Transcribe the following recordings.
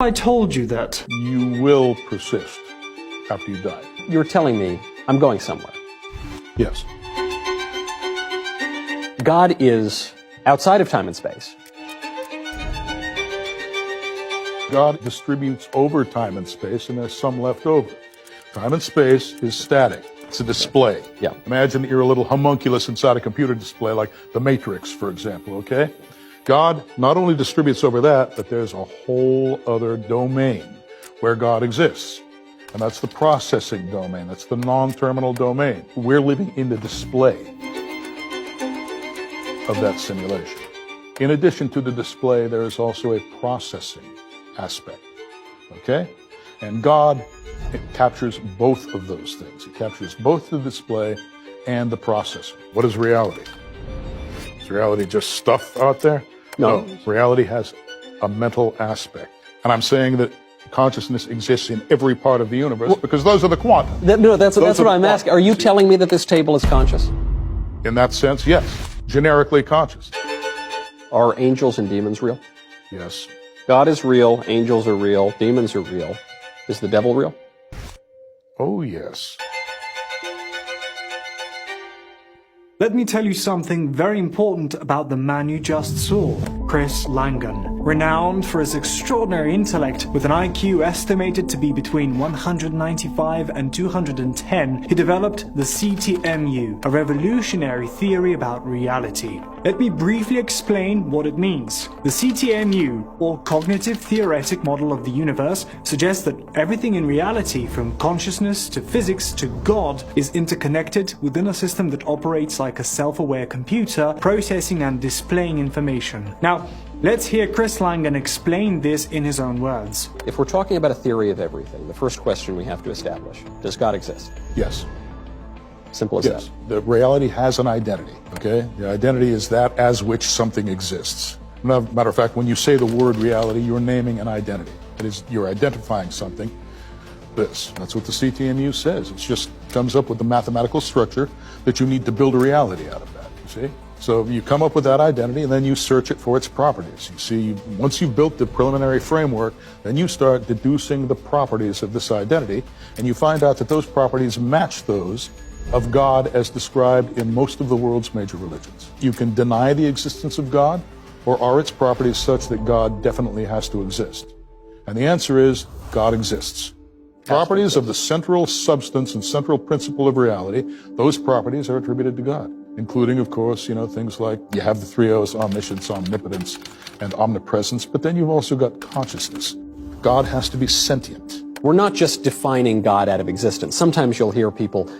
I told you that. You will persist after you die. You're telling me I'm going somewhere. Yes. God is outside of time and space. God distributes over time and space, and there's some left over. Time and space is static. It's a display. Yeah. Imagine that you're a little homunculus inside a computer display, like the Matrix, for example, okay? God not only distributes over that, but there's a whole other domain where God exists. And that's the processing domain. That's the non-terminal domain. We're living in the display of that simulation. In addition to the display, there is also a processing aspect, okay? And God, it captures both of those things. It captures both the display and the processing. What is reality? Is reality just stuff out there? No. Reality has a mental aspect. And I'm saying that consciousness exists in every part of the universe because those are the quanta. That's what I'm asking. Are you telling me that this table is conscious? In that sense, yes. Generically conscious. Are angels and demons real? Yes. God is real, angels are real, demons are real. Is the devil real? Oh, yes. Let me tell you something very important about the man you just saw, Chris Langan. Renowned for his extraordinary intellect, with an IQ estimated to be between 195 and 210, he developed the CTMU, a revolutionary theory about reality. Let me briefly explain what it means. The CTMU, or Cognitive Theoretic Model of the Universe, suggests that everything in reality, from consciousness to physics to God, is interconnected within a system that operates like a self-aware computer, processing and displaying information. Now, let's hear Chris Langan explain this in his own words. If we're talking about a theory of everything, the first question we have to establish, does God exist? Yes. Simple as Yes. that. The reality has an identity, okay? The identity is that as which something exists. Matter of fact, when you say the word reality, you're naming an identity. It is, you're identifying something. That's what the CTMU says. It just comes up with the mathematical structure that you need to build a reality out of that, you see? So you come up with that identity, and then you search it for its properties. You see, once you've built the preliminary framework, then you start deducing the properties of this identity, and you find out that those properties match those of God as described in most of the world's major religions. You can deny the existence of God, or are its properties such that God definitely has to exist? And the answer is, God exists. Properties of the central substance and central principle of reality, those properties are attributed to God, including, of course, things like you have the three O's, omniscience, omnipotence, and omnipresence, but then you've also got consciousness. God has to be sentient. We're not just defining God out of existence. Sometimes you'll hear people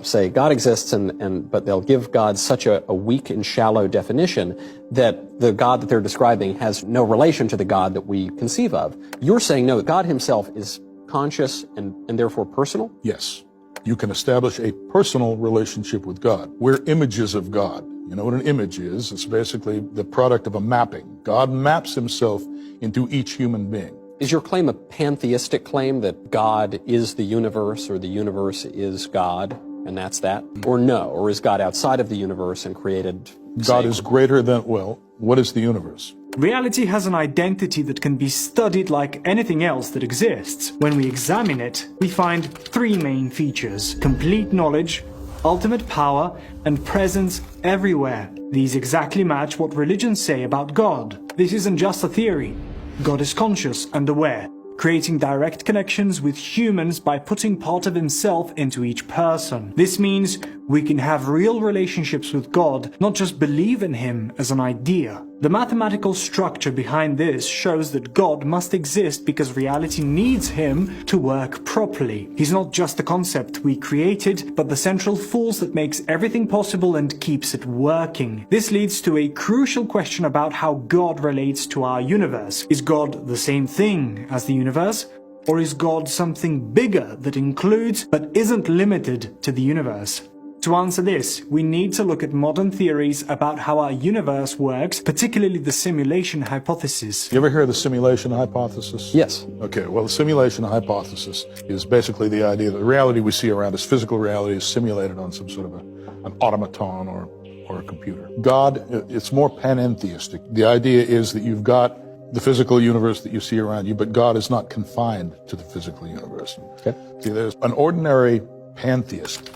say God exists, but they'll give God such a weak and shallow definition that the God that they're describing has no relation to the God that we conceive of. You're saying, no, God himself is conscious and therefore personal? Yes. You can establish a personal relationship with God. We're images of God. You know what an image is? It's basically the product of a mapping. God maps himself into each human being. Is your claim a pantheistic claim that God is the universe or the universe is God and that's that? Or no? Or is God outside of the universe and created? God is greater than, well, what is the universe? Reality has an identity that can be studied like anything else that exists. When we examine it, we find three main features: complete knowledge, ultimate power, and presence everywhere. These exactly match what religions say about God. This isn't just a theory. God is conscious and aware, creating direct connections with humans by putting part of himself into each person. This means we can have real relationships with God, not just believe in him as an idea. The mathematical structure behind this shows that God must exist because reality needs him to work properly. He's not just a concept we created, but the central force that makes everything possible and keeps it working. This leads to a crucial question about how God relates to our universe. Is God the same thing as the universe? Or is God something bigger that includes but isn't limited to the universe? To answer this, we need to look at modern theories about how our universe works, particularly the simulation hypothesis. You ever hear of the simulation hypothesis? Yes. Okay, well, the simulation hypothesis is basically the idea that the reality we see around us, physical reality, is simulated on some sort of an automaton or a computer. God, it's more panentheistic. The idea is that you've got the physical universe that you see around you, but God is not confined to the physical universe. Okay. See, there's an ordinary pantheist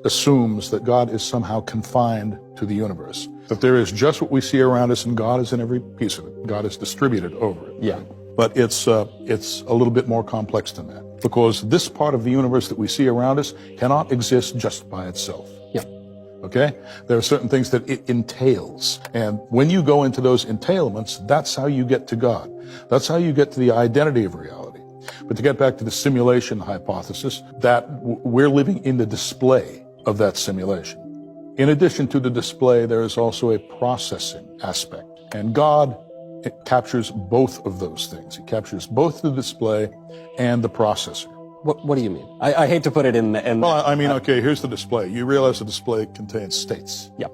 assumes that God is somehow confined to the universe, that there is just what we see around us and God is in every piece of it. God is distributed over it. Yeah. But it's a little bit more complex than that, because this part of the universe that we see around us cannot exist just by itself. Yeah. Okay? There are certain things that it entails. And when you go into those entailments, that's how you get to God. That's how you get to the identity of reality. But to get back to the simulation hypothesis, that we're living in the display of that simulation. In addition to the display, there is also a processing aspect. And God captures both of those things. He captures both the display and the processor. What do you mean? I hate to put it in. Well, I mean, okay, here's the display. You realize the display contains states. Yeah.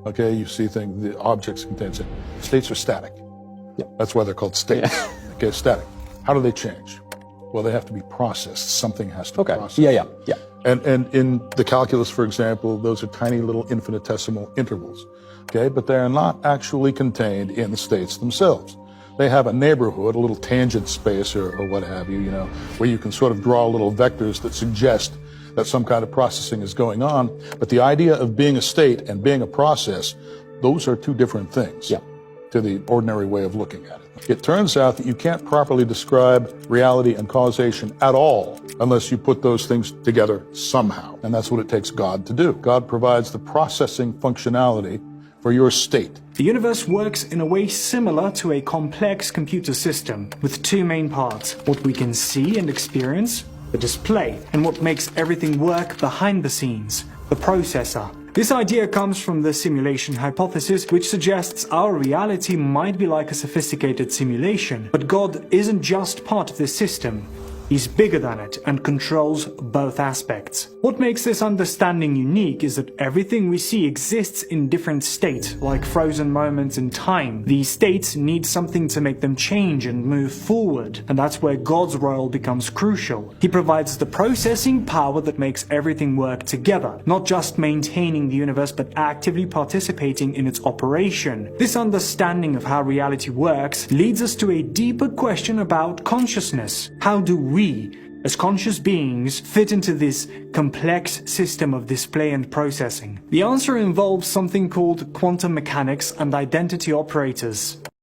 Okay, you see things, the objects contain states. States are static. Yeah. That's why they're called states. Yeah. Okay, static. How do they change? Well, they have to be processed. Something has to be processed. Yeah. And in the calculus, for example, those are tiny little infinitesimal intervals. Okay, but they are not actually contained in the states themselves. They have a neighborhood, a little tangent space or what have you, where you can sort of draw little vectors that suggest that some kind of processing is going on. But the idea of being a state and being a process, those are two different things to the ordinary way of looking at it. It turns out that you can't properly describe reality and causation at all unless you put those things together somehow. And that's what it takes God to do. God provides the processing functionality for your state. The universe works in a way similar to a complex computer system, with two main parts: what we can see and experience, the display, and what makes everything work behind the scenes, the processor. This idea comes from the simulation hypothesis, which suggests our reality might be like a sophisticated simulation, but God isn't just part of this system. He's bigger than it and controls both aspects. What makes this understanding unique is that everything we see exists in different states, like frozen moments in time. These states need something to make them change and move forward, and that's where God's role becomes crucial. He provides the processing power that makes everything work together, not just maintaining the universe but actively participating in its operation. This understanding of how reality works leads us to a deeper question about consciousness. How do we, as conscious beings, fit into this complex system of display and processing? The answer involves something called quantum mechanics and identity operators.